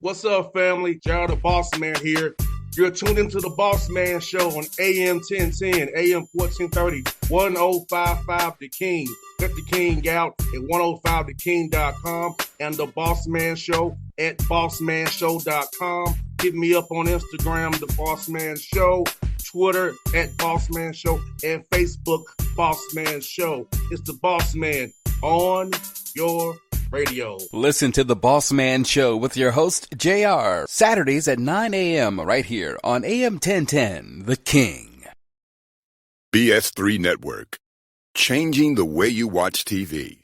What's up, family? Gerald the Bossman here. You're tuned into the Bossman Show on AM 1010, AM 1430, 1055 The King. Let the King out at 105theking.com and the Bossman Show at bossmanshow.com. Hit me up on Instagram, The Bossman Show, Twitter at Bossman Show, and Facebook, Bossman Show. It's the Bossman on your radio. Listen to the Bossman Show with your host, JR, Saturdays at 9 a.m. right here on AM 1010, The King. BS3 Network, changing the way you watch TV.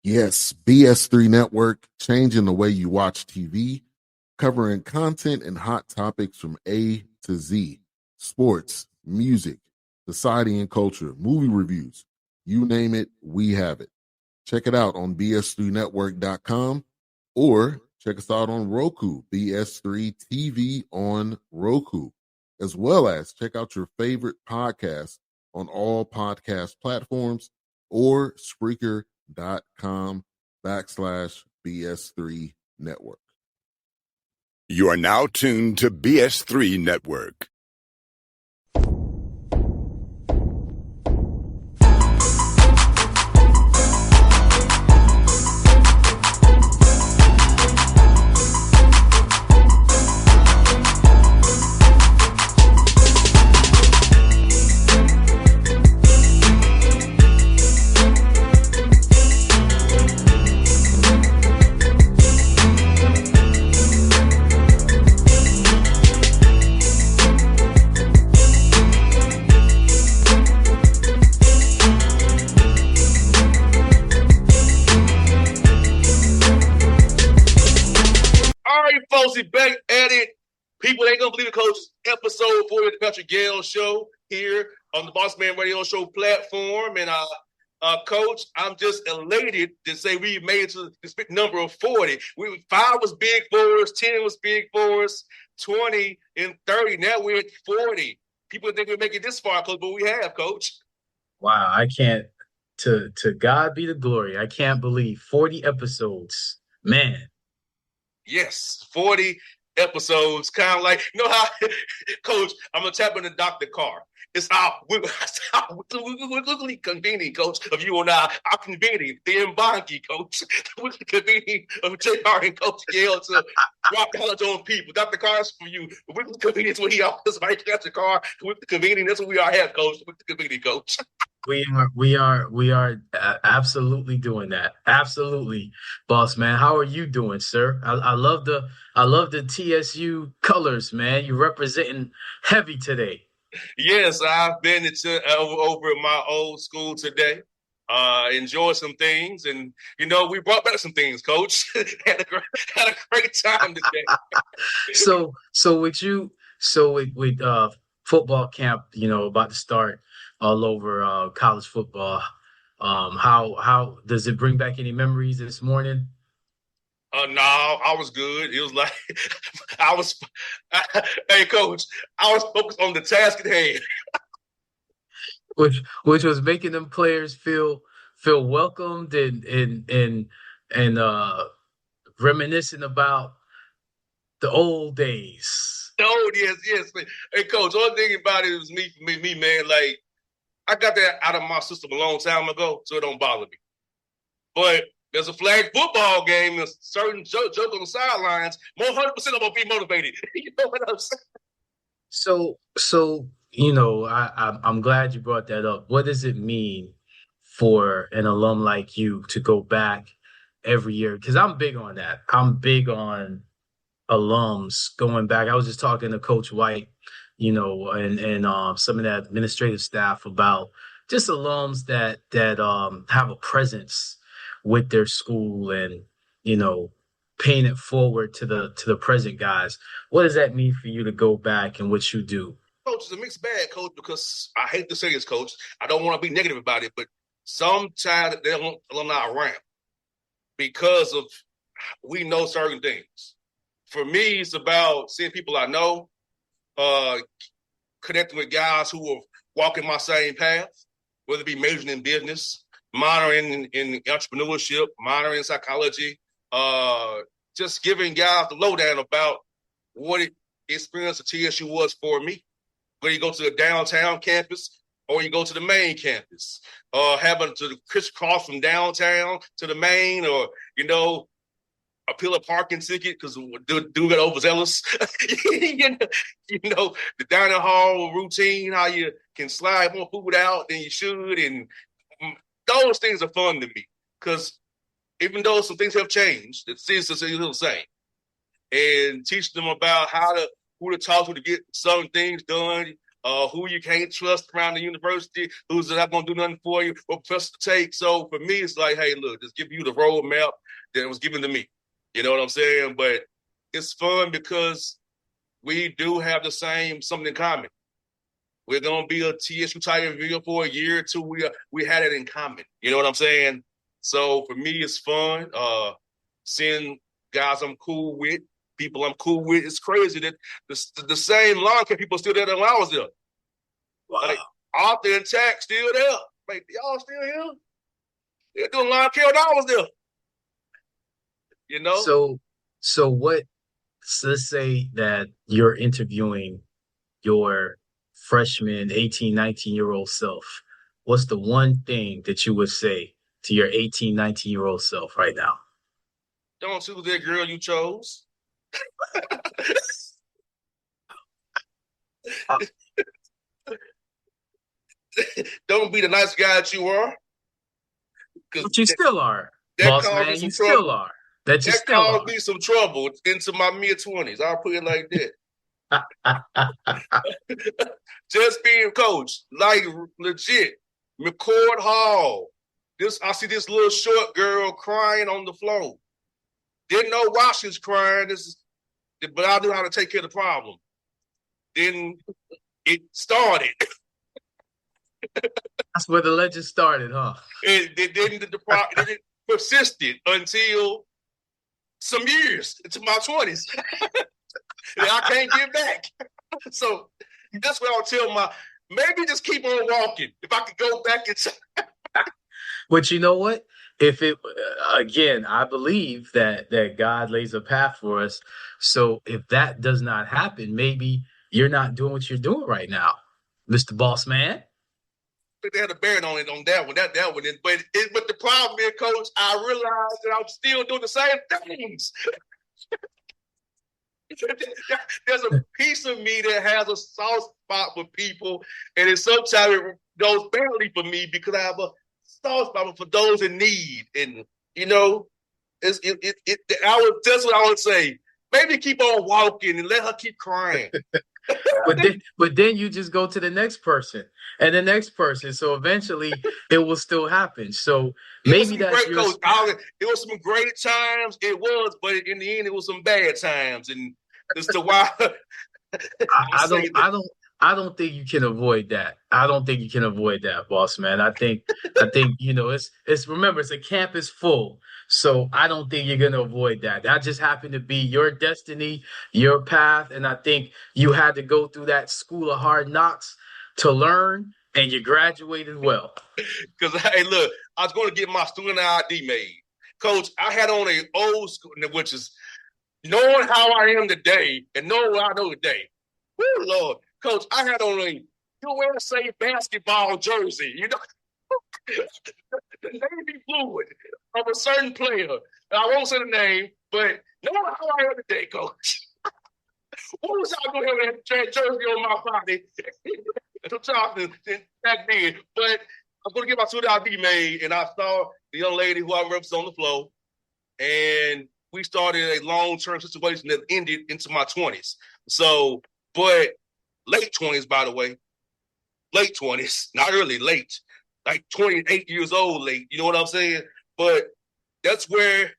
Yes, BS3 Network, changing the way you watch TV, covering content and hot topics from A to Z, sports, music, society and culture, movie reviews, you name it, we have it. Check it out on bs3network.com or check us out on Roku, BS3 TV on Roku, as well as check out your favorite podcast on all podcast platforms or Spreaker.com/BS3 Network. You are now tuned to BS3 Network. Back at it. People ain't gonna believe it, Coach. Episode 40 of the Patrick Gayle Show here on the Bossman Radio Show platform. And Coach, I'm just elated to say we made it to this big number of 40. 5 was big for us, 10 was big for us, 20 and 30. Now we're at 40. People think we're making this far, Coach, but we have, Coach. Wow, I can't. To God be the glory. I can't believe 40 episodes, man. Yes, 40 episodes, kind of like, you know how, Coach, I'm going to tap into Dr. Carr. It's we're convening, Coach, of you and I. Our convening, the Mbongi, Coach. We're convening of JR and Coach Gayle to drop knowledge on people. Dr. Carr's for you. We're convening is what he offers, right? Dr. Carr, with the convening, that's what we are here, Coach. With the convening, Coach. We are absolutely doing that. Absolutely, boss man. How are you doing, sir? I love the TSU colors, man. You're representing heavy today. Yes, I've been over at my old school today. Enjoyed some things, and we brought back some things, Coach. had a great time today. So with football camp, about to start all over college football. How does it bring back any memories this morning? No, I was good. It was like hey, Coach, I was focused on the task at hand. which was making them players feel welcomed and reminiscing about the old days. Oh, yes. Hey, Coach, one thing about it was me, man, like, I got that out of my system a long time ago, so it don't bother me. But there's a flag football game, a certain joke on the sidelines, more 100% I'm going to be motivated. You know what I'm saying? So I'm glad you brought that up. What does it mean for an alum like you to go back every year? Because I'm big on that. I'm big on alums going back. I was just talking to Coach White, and some of the administrative staff about just alums that have a presence with their school and, paying it forward to the present guys. What does that mean for you to go back and what you do? Coach, it's a mixed bag, Coach, because I hate to say this, Coach. I don't want to be negative about it, but sometimes they don't want alumni around because of we know certain things. For me, it's about seeing people I know, connecting with guys who are walking my same path, whether it be majoring in business, minoring in entrepreneurship, minoring in psychology, just giving guys the lowdown about what experience of TSU was for me. Whether you go to the downtown campus or you go to the main campus, having to crisscross from downtown to the main, or appeal a parking ticket because dude got overzealous. The dining hall routine, how you can slide more food out than you should, and those things are fun to me because even though some things have changed, it seems to stay the same. And teach them about who to talk to get certain things done, who you can't trust around the university, who's not going to do nothing for you, what professor to take. So for me, it's like, hey, look, just give you the roadmap that was given to me. You know what I'm saying? But it's fun because we do have something in common. We're going to be a TSU Tiger video for a year or two. We had it in common. You know what I'm saying? So for me, it's fun. Seeing guys I'm cool with, people I'm cool with. It's crazy that the same lawn care people still there than when I was there. Wow. Like Arthur and Tack still there. Like, y'all still here? They're doing lawn care when I was there. So let's say that you're interviewing your freshman 18, 19-year-old self. What's the one thing that you would say to your 18, 19-year-old self right now? Don't choose that girl you chose. Don't be the nice guy that you are. But you still are. Boss man, you still are. That caused me some trouble into my mid-20s. I'll put it like that. Just being coach, like legit. McCord Hall. I see this little short girl crying on the floor. Didn't know why she was crying. But I knew how to take care of the problem. Then it started. That's where the legend started, huh? It persisted until some years into my 20s. I can't get back. So that's what I'll tell maybe just keep on walking. If I could go back in time. But you know what? Again, I believe that God lays a path for us. So if that does not happen, maybe you're not doing what you're doing right now, Mr. Bossman. They had a bearing on it on that one. That one. But the problem is, Coach, I realized that I'm still doing the same things. There's a piece of me that has a soft spot for people, and sometimes it goes badly for me because I have a soft spot for those in need. And that's what I would say. Maybe keep on walking and let her keep crying. But then you just go to the next person and the next person. So eventually it will still happen. So maybe that's your coach. It was some great times. It was, but in the end, it was some bad times. And it's the why. I don't think you can avoid that. I don't think you can avoid that, boss man. I think remember, it's a campus full. So I don't think you're gonna avoid that. That just happened to be your destiny, your path, and I think you had to go through that school of hard knocks to learn, and you graduated well. Because hey, look, I was going to get my student ID made, Coach. I had on a old school, which is knowing how I am today and knowing what I know today. Woo, Lord, Coach, I had on a USA basketball jersey, the navy fluid of a certain player. I won't say the name, but knowing how I am today, Coach. What was I going to have that jersey on my body? Back then, but I was going to get my student ID made, and I saw the young lady who I represented on the floor, and we started a long-term situation that ended into my 20s. So, but late 20s, by the way, late 20s, not early, late, like 28 years old, late. You know what I'm saying? But that's where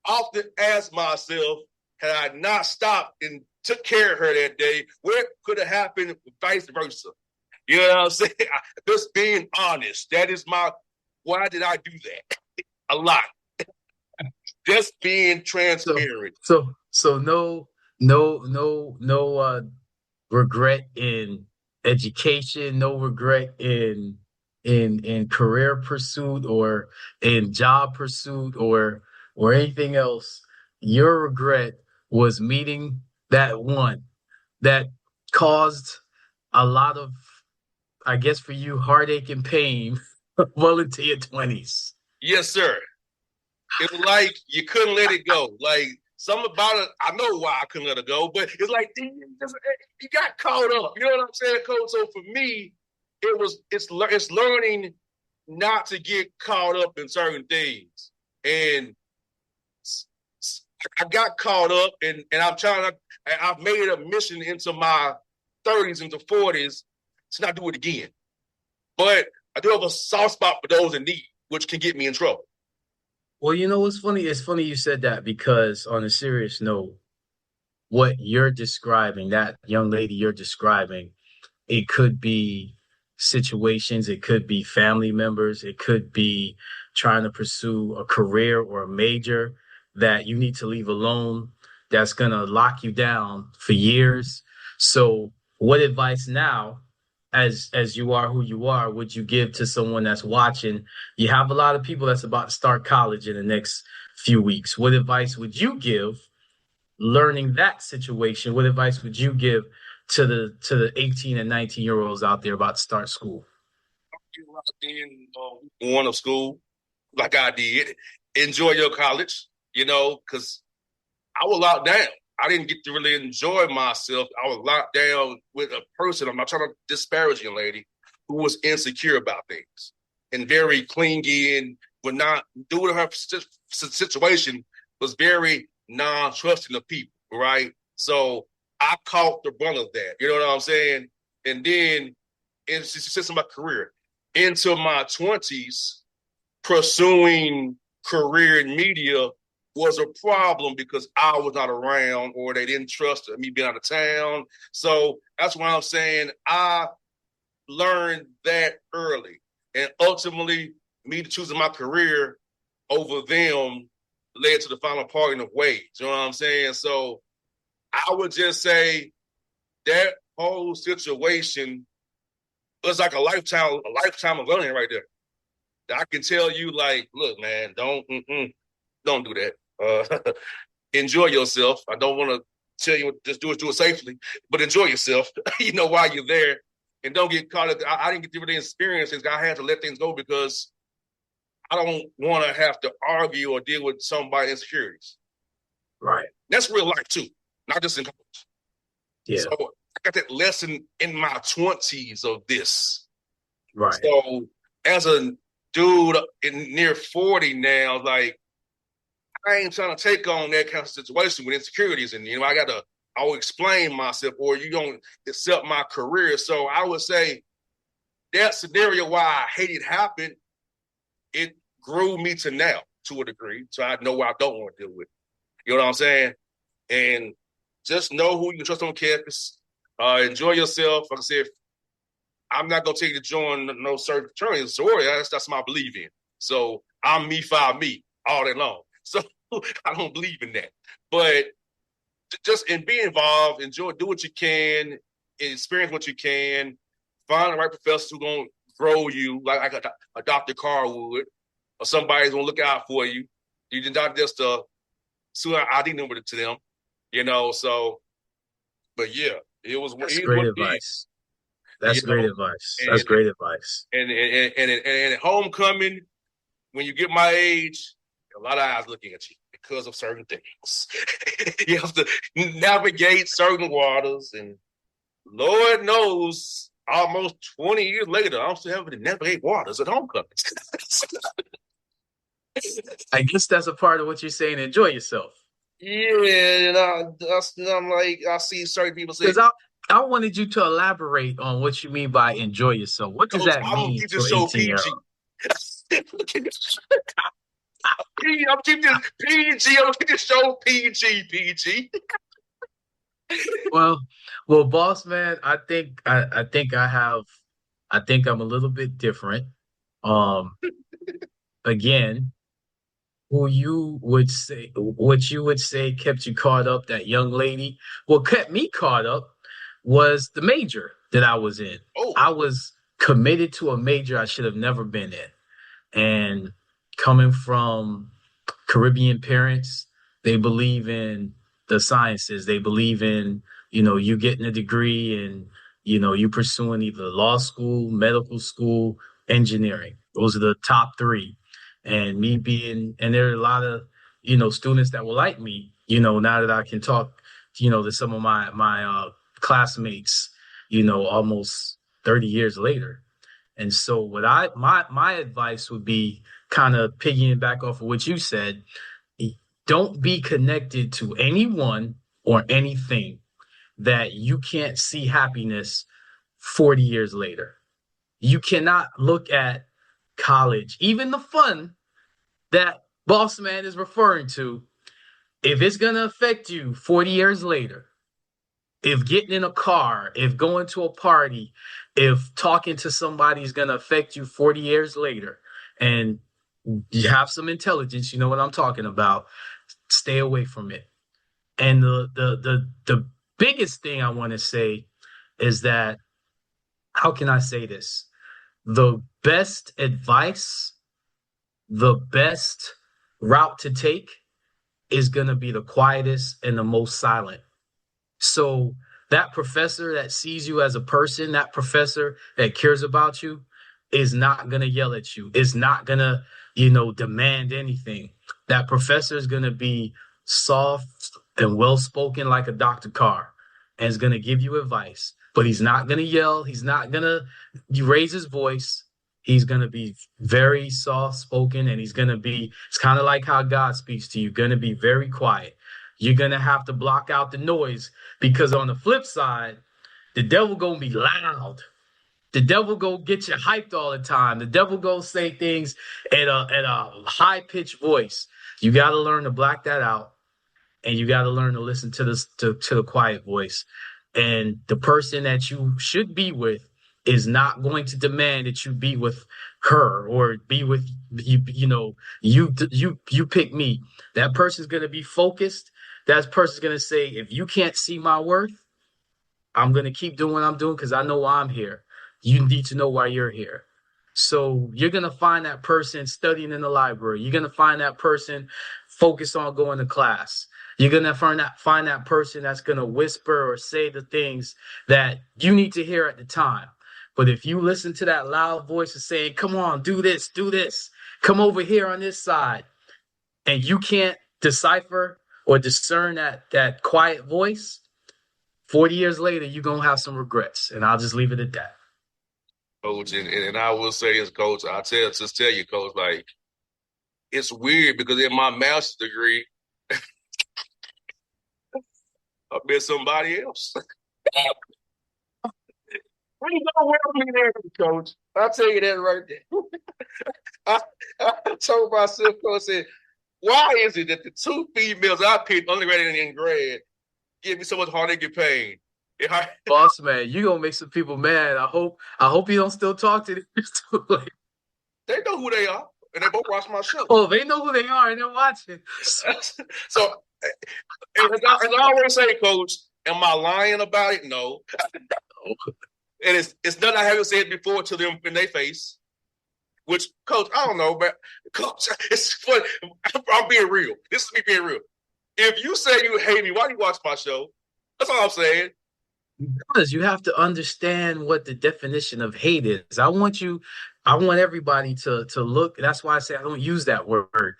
I often ask myself, had I not stopped and took care of her that day, what could have happened vice versa? You know what I'm saying? Just being honest. That is why did I do that? A lot. Just being transparent. So no regret in education, no regret in career pursuit or in job pursuit or anything else. your regret was meeting that one that caused a lot of, I guess for you, heartache and pain well into your 20s. Yes, sir. It was like you couldn't let it go. Like something about it, I know why I couldn't let it go, but it's like you got caught up. You know what I'm saying, Coach? So for me, it's learning not to get caught up in certain things. And I got caught up, and I'm trying to. I've made it a mission into my 30s into 40s to not do it again. But I do have a soft spot for those in need, which can get me in trouble. Well, you know what's funny? It's funny you said that because on a serious note, what you're describing, that young lady you're describing, it could be situations, it could be family members, it could be trying to pursue a career or a major that you need to leave alone that's going to lock you down for years. So, what advice now, as you are who you are, would you give to someone that's watching? You have a lot of people that's about to start college in the next few weeks. What advice would you give learning that situation? What advice would you give to the 18 and 19-year-olds out there about to start school? One of school, like I did, enjoy your college, because I was locked down. I didn't get to really enjoy myself. I was locked down with a person. I'm not trying to disparage you, lady, who was insecure about things and very clingy and would not, due to her situation, was very non-trusting of people, right? So I caught the brunt of that. You know what I'm saying? And then, since my career, into my 20s, pursuing career in media was a problem because I was not around or they didn't trust me being out of town. So that's why I'm saying I learned that early. And ultimately, me choosing my career over them led to the final parting of ways. You know what I'm saying? So I would just say that whole situation was like a lifetime of learning right there. I can tell you, like, look, man, don't do that. Enjoy yourself. I don't want to tell you just do it safely, but enjoy yourself. While you're there, and don't get caught up. I didn't get to really experience things. I had to let things go because I don't want to have to argue or deal with somebody's insecurities. Right. That's real life too, not just in college. Yeah. So I got that lesson in my 20s of this. Right. So as a dude in near 40 now, like, I ain't trying to take on that kind of situation with insecurities. And, I'll explain myself or you don't accept my career. So I would say that scenario, why I hate it happened, it grew me to now to a degree. So I know what I don't want to deal with. You know what I'm saying? And just know who you can trust on campus. Enjoy yourself. Like I said, I'm not going to take you to join no certain fraternity or sorority. That's my belief in. So I'm me, five me all day long. So I don't believe in that. But just be involved, enjoy, do what you can, experience what you can, find the right professors who going to grow you like a Dr. Carr would, or somebody's going to look out for you. You did not just sue an ID number to them, so, but yeah, it was. That's great advice. That's great advice. That's great advice. And at homecoming, when you get my age, a lot of eyes looking at you because of certain things. You have to navigate certain waters, and Lord knows, almost 20 years later, I'm still having to navigate waters at homecoming. I guess that's a part of what you're saying. Enjoy yourself. Yeah, I'm like, I see certain people say, because I wanted you to elaborate on what you mean by enjoy yourself. What does that mean to an 18-year-old? I'm keeping this PG. I'm keeping this show PG. Well, Bossman, I think I'm a little bit different. Again, what you would say kept you caught up, that young lady. What kept me caught up was the major that I was in. Oh. I was committed to a major I should have never been in. And coming from Caribbean parents They believe in the sciences. They believe in, you getting a degree and, you pursuing either law school, medical school, engineering. Those are the top three. And there are a lot of, students that will like me, now that I can talk, to some of my classmates, almost 30 years later. And so my advice would be kind of piggying back off of what you said. Don't be connected to anyone or anything that you can't see happiness 40 years later. You cannot look at college, even the fun that Bossman is referring to, if it's going to affect you 40 years later, if getting in a car, if going to a party, if talking to somebody is going to affect you 40 years later, and you have some intelligence, you know what I'm talking about, stay away from it. And the biggest thing I want to say is that, how can I say this? The best advice, the best route to take is going to be the quietest and the most silent. So that professor that sees you as a person, that professor that cares about you, is not going to yell at you, is not going to, demand anything. That professor is going to be soft and well-spoken like a Dr. Carr, and is going to give you advice. But he's not going to yell. He's not going to raise his voice. He's going to be very soft-spoken, and it's kind of like how God speaks to you, going to be very quiet. You're going to have to block out the noise, because on the flip side, the devil going to be loud. The devil go get you hyped all the time. The devil go say things at a high-pitched voice. You got to learn to block that out, and you got to learn to listen to the quiet voice. And the person that you should be with is not going to demand that you be with her or be with you. You pick me. That person's going to be focused. That person's going to say, if you can't see my worth, I'm going to keep doing what I'm doing because I know why I'm here. You need to know why you're here. So you're going to find that person studying in the library. You're going to find that person focused on going to class. You're going to find that person that's going to whisper or say the things that you need to hear at the time. But if you listen to that loud voice of saying, come on, do this, come over here on this side, and you can't decipher or discern that quiet voice, 40 years later, you're going to have some regrets. And I'll just leave it at that. Coach, and I will say this, Coach, I'll tell you, Coach, like, it's weird because in my master's degree, I met somebody else. We know where we there, Coach. I'll tell you that right there. I told myself, Coach, I said, why is it that the two females I picked undergraduate and grad give me so much heartache and pain? Bossman, you gonna make some people mad. I hope you don't still talk to them. They know who they are, and they both watch my show. Oh, they know who they are, and they're watching. So, as I always say, Coach, am I lying about it? No. And it's nothing I haven't said before to them in their face. Which, Coach, I don't know, but Coach, it's funny. I'm being real. This is me being real. If you say you hate me, why do you watch my show? That's all I'm saying. Because you have to understand what the definition of hate is. I want everybody to look. That's why I say I don't use that word,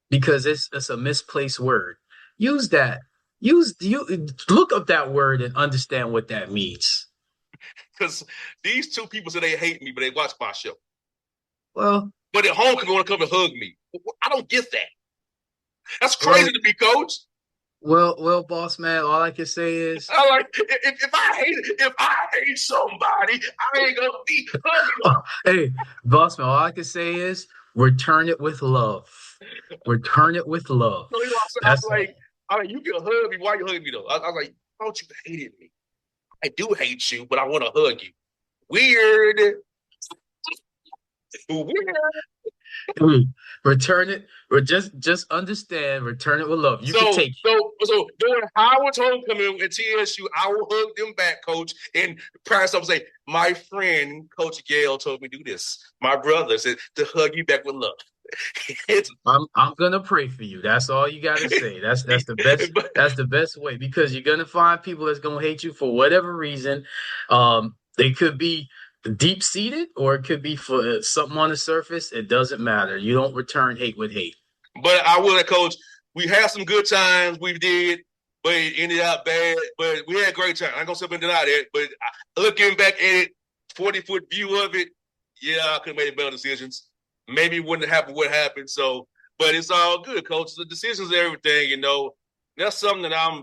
because it's a misplaced word. Use that. Look up that word and understand what that means. Because these two people say they hate me, but they watch my show. Well, but at home, they want to come and hug me. I don't get that. That's crazy to me, Coach. Well, boss man, all I can say is, I like if I hate somebody, I ain't gonna be hugging. Hey, boss man, all I can say is return it with love. Return it with love. So, I was like, you can hug me. Why you hugging me though? I was like, don't you hated me? I do hate you, but I want to hug you. Weird. Return it, or just understand. Return it with love. You can take it. So during Howard's homecoming at TSU, I will hug them back, Coach, and press up and say, "My friend, Coach Gayle, told me to do this. My brother said to hug you back with love." I'm gonna pray for you. That's all you gotta say. That's the best. But That's the best way, because you're gonna find people that's gonna hate you for whatever reason. They could be deep seated, or it could be for something on the surface. It doesn't matter. You don't return hate with hate. but I will, Coach. We had some good times. We did, but it ended up bad. But we had a great time. I ain't gonna sit up and deny that. But looking back at it, 40-foot view of it, yeah, I could have made better decisions. Maybe it wouldn't have happened what happened. So, but it's all good, Coach. The decisions are everything. That's something that I'm,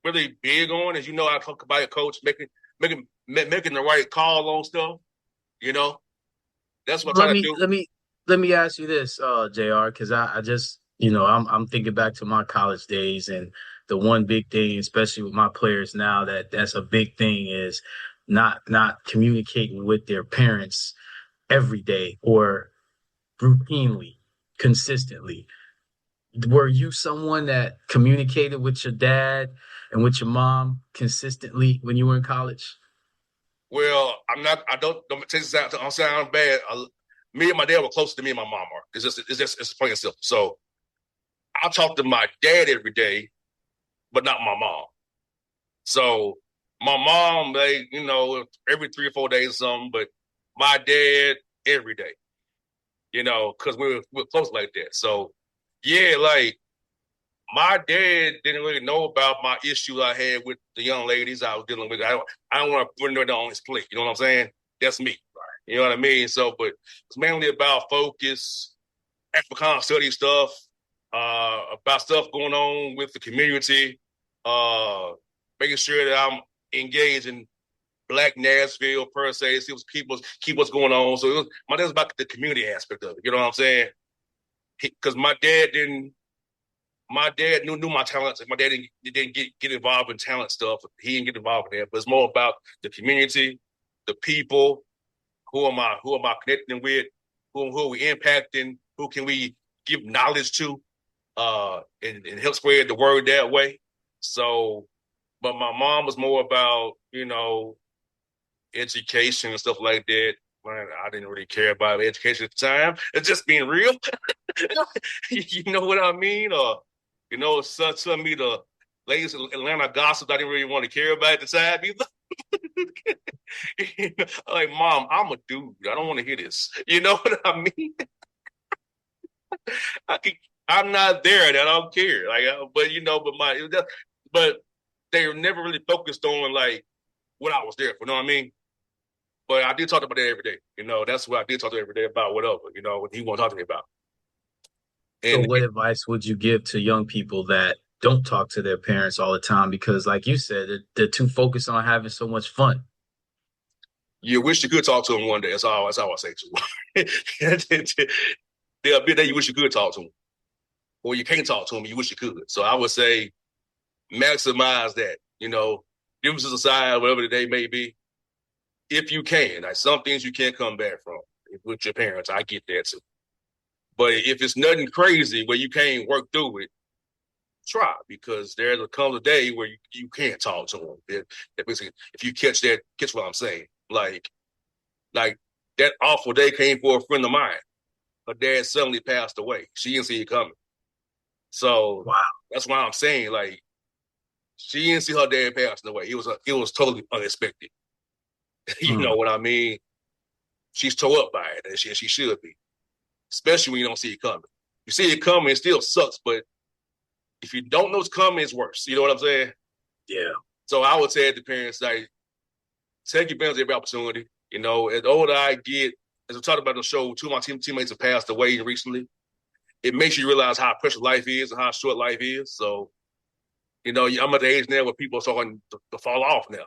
really big on. As you know, I talk about it, Coach, making the right call on stuff. You know, that's what I Let try to me do. let me let me ask you this, Jr. Because I just I'm thinking back to my college days, and the one big thing, especially with my players now, that's a big thing is not communicating with their parents every day or routinely, consistently. Were you someone that communicated with your dad and with your mom consistently when you were in college? Well, I'm not. I don't take this out. Don't sound bad. Me and my dad were closer to me and my mom are. It's plain and simple. So I talk to my dad every day, but not my mom. So my mom, every 3 or 4 days or something, but my dad every day. Because we're close like that. So yeah, like my dad didn't really know about my issue I had with the young ladies I was dealing with. I don't want to put it on his plate. You know what I'm saying? That's me. You know what I mean? So, but it's mainly about focus, Africana study stuff, about stuff going on with the community, uh, making sure that I'm engaged in Black Nashville per se, keep what's going on. So my dad's about the community aspect of it. You know what I'm saying? Because my dad knew my talents. My dad didn't get involved in talent stuff. He didn't get involved in that. But it's more about the community, the people. Who am I connecting with? Who are we impacting? Who can we give knowledge to? And help spread the word that way. So, but my mom was more about education and stuff like that. Man, I didn't really care about education at the time. It's just being real. You know what I mean? Some of me the latest Atlanta gossip I didn't really want to care about at the time either. Like, Mom, I'm a dude. I don't want to hear this. You know what I mean? I, I'm not there, and I don't care. Like, but they were never really focused on like what I was there for. You know what I mean? But I did talk about that every day. That's what I did talk to every day about. Whatever. What he want to talk to me about. So, And what advice would you give to young people that don't talk to their parents all the time? Because, like you said, they're too focused on having so much fun. you wish you could talk to him one day. That's all I say to him. There'll be a day you wish you could talk to him, or you can't talk to him. You wish you could. So I would say maximize that. Differences aside, whatever the day may be, if you can. Like, some things you can't come back from with your parents. I get that too. But if it's nothing crazy where you can't work through it, try, because there comes a day where you can't talk to them. If you catch what I'm saying. Like that awful day came for a friend of mine. Her dad suddenly passed away. She didn't see it coming. So Wow. that's why I'm saying, like, she didn't see her dad passing away. It was totally unexpected. You know what I mean? She's tore up by it, and she should be, especially when you don't see it coming. You see it coming, it still sucks, but if you don't know it's coming, it's worse. You know what I'm saying? Yeah. So I would say to parents, like, take advantage of every opportunity. As the older I get, as we talked about on the show, two of my teammates have passed away recently. It makes you realize how precious life is and how short life is. So, I'm at the age now where people are starting to fall off now.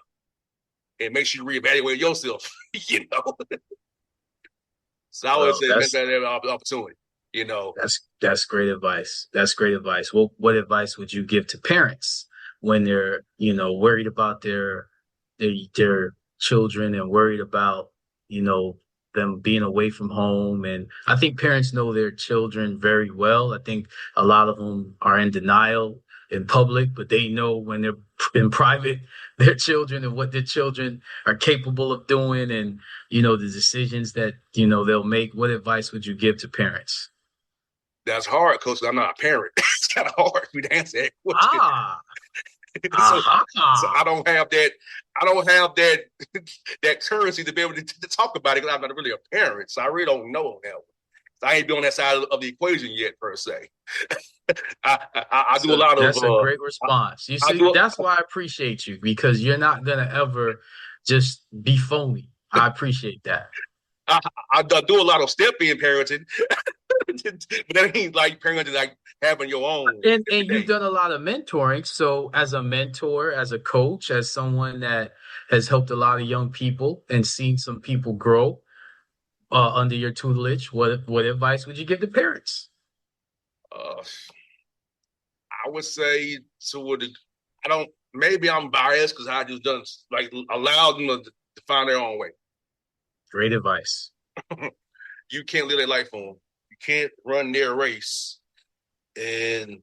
It makes you reevaluate yourself, So I would Well, say make that every opportunity, that's great advice. That's great advice. Well, what advice would you give to parents when they're, worried about their children and worried about, them being away from home? And I think parents know their children very well. I think a lot of them are in denial in public, but they know when they're in private, their children and what their children are capable of doing, and, the decisions that, they'll make. What advice would you give to parents? That's hard, Coach. I'm not a parent. It's kind of hard for me to answer that question. so, so I don't have that. I don't have that that currency to be able to talk about it because I'm not really a parent. So I really don't know on that one. So I ain't been on that side of the equation yet, per se. I do a lot of. That's a great response. You see, that's why I appreciate you, because you're not gonna ever just be phony. I appreciate that. I do a lot of step-in parenting, but that ain't like parenting like having your own. And you've done a lot of mentoring. So as a mentor, as a coach, as someone that has helped a lot of young people and seen some people grow under your tutelage, what advice would you give to parents? I would say I don't. Maybe I'm biased because I just done like allow them to find their own way. Great advice. You can't live their life on them. You can't run their race, and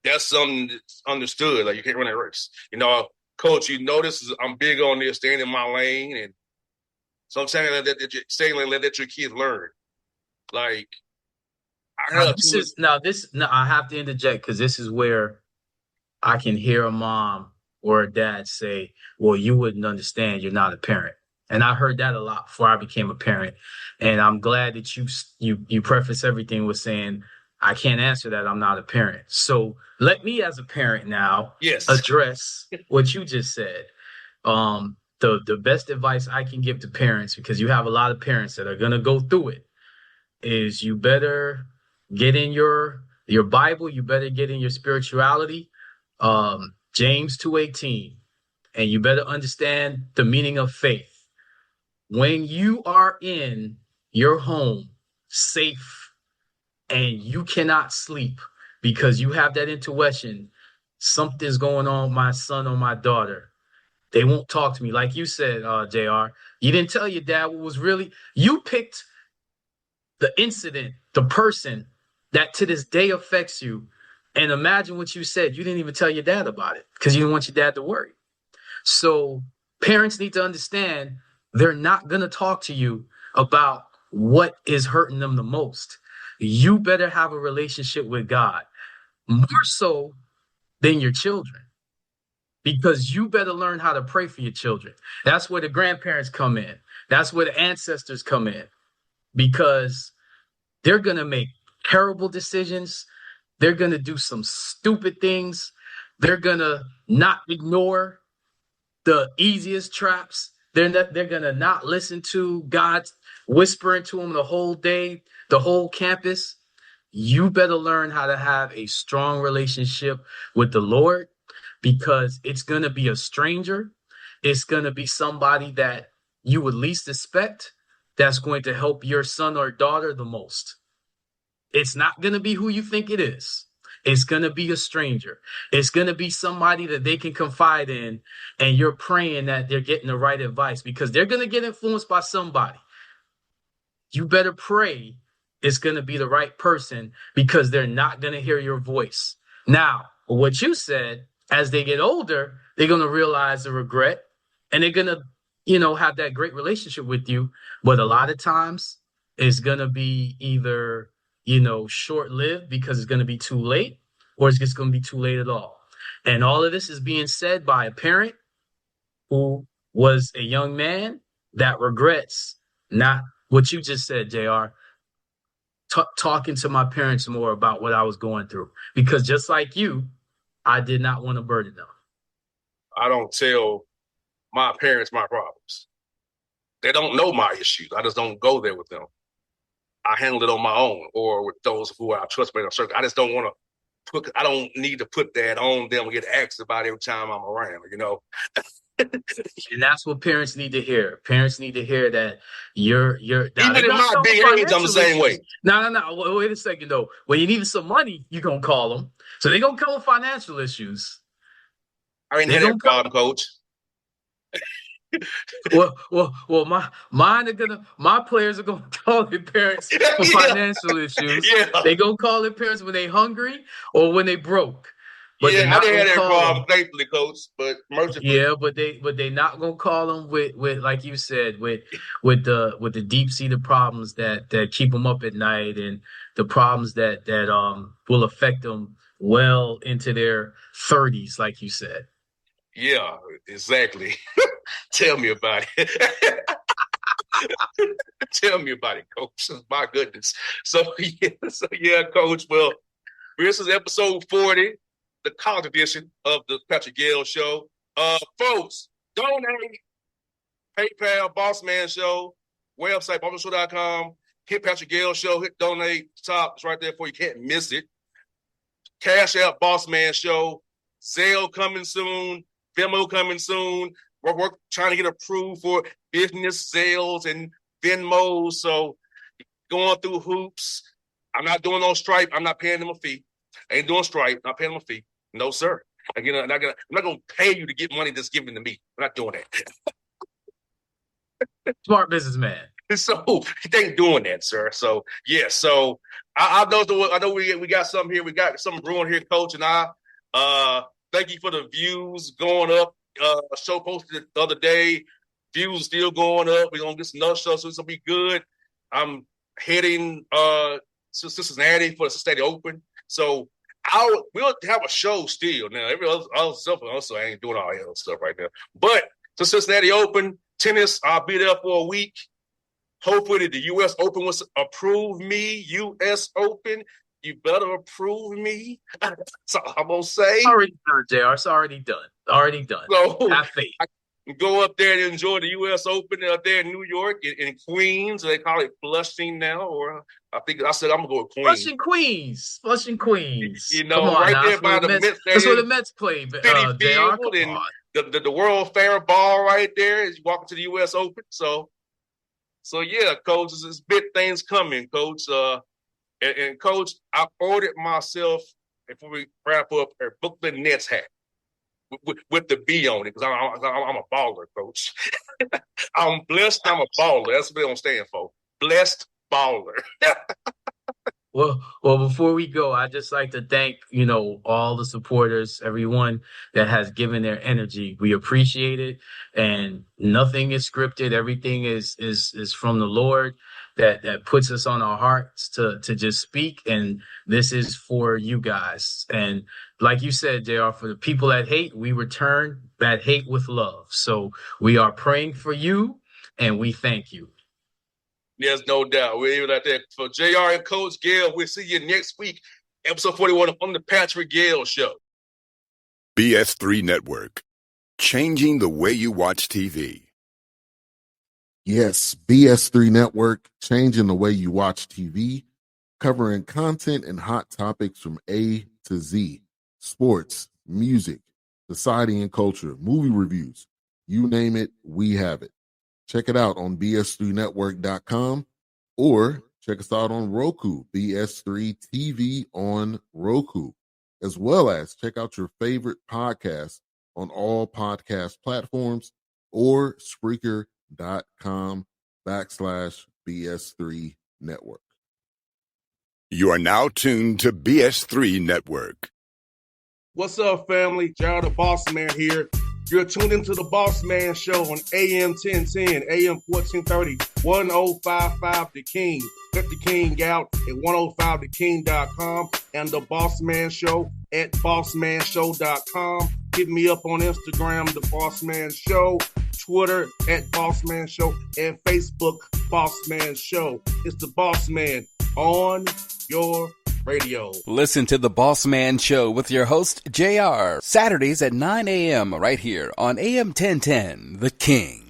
that's something that's understood. Like you can't run that race. You know, Coach. You notice I'm big on this, staying in my lane, and so I'm saying let your kids learn. Like I have to interject because this is where I can hear a mom or a dad say, "Well, you wouldn't understand. You're not a parent." And I heard that a lot before I became a parent. And I'm glad that you preface everything with saying, I can't answer that. I'm not a parent. So let me, as a parent now, address what you just said. The best advice I can give to parents, because you have a lot of parents that are going to go through it, is you better get in your Bible. You better get in your spirituality. James 2:18. And you better understand the meaning of faith. When you are in your home safe and you cannot sleep because you have that intuition, something's going on with my son or my daughter, they won't talk to me. Like you said, JR, you didn't tell your dad what was really, you picked the incident, the person that to this day affects you. And imagine what you said. You didn't even tell your dad about it because you didn't want your dad to worry. So parents need to understand they're not going to talk to you about what is hurting them the most. You better have a relationship with God, more so than your children, because you better learn how to pray for your children. That's where the grandparents come in. That's where the ancestors come in, because they're going to make terrible decisions. They're going to do some stupid things. They're going to not ignore the easiest traps. They're going to not listen to God whispering to them the whole day, the whole campus. You better learn how to have a strong relationship with the Lord, because it's going to be a stranger. It's going to be somebody that you would least expect that's going to help your son or daughter the most. It's not going to be who you think it is. It's going to be a stranger. It's going to be somebody that they can confide in, and you're praying that they're getting the right advice, because they're going to get influenced by somebody. You better pray it's going to be the right person, because they're not going to hear your voice. Now, what you said, as they get older, they're going to realize the regret, and they're going to, have that great relationship with you. But a lot of times it's going to be either short-lived because it's going to be too late, or it's just going to be too late at all. And all of this is being said by a parent who was a young man that regrets not what you just said, JR, talking to my parents more about what I was going through. Because just like you, I did not want to burden them. I don't tell my parents my problems. They don't know my issues. I just don't go there with them. I handle it on my own, or with those who I trust in a circle. I just don't want to I don't need to put that on them and get asked about every time I'm around, And that's what parents need to hear. Parents need to hear that you're even in my big age, I'm the same way. No. Wait a second though. When you need some money, you're gonna call them. So they're gonna come with financial issues. I ain't had that problem, Coach. Well, my players are gonna call their parents for financial issues. Yeah. They gonna call their parents when they hungry or when they broke. But I didn't have that problem, thankfully, Coach. But mercifully, yeah, but they not gonna call them with like you said with the deep seated problems that keep them up at night and the problems that will affect them well into their 30s, like you said. Yeah, exactly. Tell me about it. Tell me about it, Coach. My goodness. So yeah, Coach. Well, this is episode 40, the college edition of the Patrick Gayle Show. Folks, donate. PayPal, Bossman Show, website, bossmanshow.com. Hit Patrick Gayle Show, hit donate, top. It's right there for you. Can't miss it. Cash App, Bossman Show. Zelle coming soon. Venmo coming soon. We're trying to get approved for business sales and Venmo. So going through hoops. I'm not doing no Stripe. I'm not paying them a fee. I ain't doing Stripe. Not paying them a fee. No, sir. Again, I'm not going to pay you to get money that's given to me. I'm not doing that. Smart businessman. So they ain't doing that, sir. So yeah. So I know we got something here. We got something brewing here, Coach, and I. Thank you for the views going up. Show posted the other day. Views still going up. We're gonna get some other shows, so it's gonna be good. I'm heading to Cincinnati for the Cincinnati Open. So we'll have a show still. Now every other stuff also I ain't doing all that other stuff right now. But to Cincinnati Open. Tennis, I'll be there for a week. Hopefully the U.S. Open will approve me. U.S. Open, you better approve me. That's all I'm going to say. Already done, JR. It's already done. Already done. So have faith. I can go up there and enjoy the U.S. Open up there in New York, in Queens. They call it Flushing now. Or I said I'm going to go with Queens. Flushing Queens. You know, right now, there by the Mets. That's where the Mets play, JR. Come on. The World Fair ball right there is walking to the U.S. Open. So yeah, Coach, there's big things coming, Coach. And Coach, I ordered myself, before we wrap up, a Brooklyn Nets hat with the B on it because I'm a baller, Coach. I'm blessed. I'm a baller. That's what I'm staying for. Blessed baller. Well, before we go, I'd just like to thank, all the supporters, everyone that has given their energy. We appreciate it. And nothing is scripted. Everything is from the Lord that puts us on our hearts to just speak. And this is for you guys. And like you said, JR, for the people that hate, we return that hate with love. So we are praying for you and we thank you. There's no doubt. We're even out there. For JR and Coach Gayle, we'll see you next week, episode 41 on the Patrick Gayle Show. BS3 Network, changing the way you watch TV. Yes, BS3 Network, changing the way you watch TV, covering content and hot topics from A to Z, sports, music, society and culture, movie reviews, you name it, we have it. Check it out on bs3network.com or check us out on Roku, BS3 TV on Roku, as well as check out your favorite podcast on all podcast platforms or Spreaker.com/BS3 Network. You are now tuned to BS3 Network. What's up, family? Jared the Bossman here. You're tuned into the Bossman Show on AM 1010, AM 1430, 1055 The King. Let the King out at 105theking.com and the Bossman Show at bossmanshow.com. Hit me up on Instagram, The Bossman Show, Twitter at Bossman Show, and Facebook, Bossman Show. It's the Bossman on your radio. Listen to The Bossman Show with your host, JR, Saturdays at 9 a.m. right here on AM 1010, The King.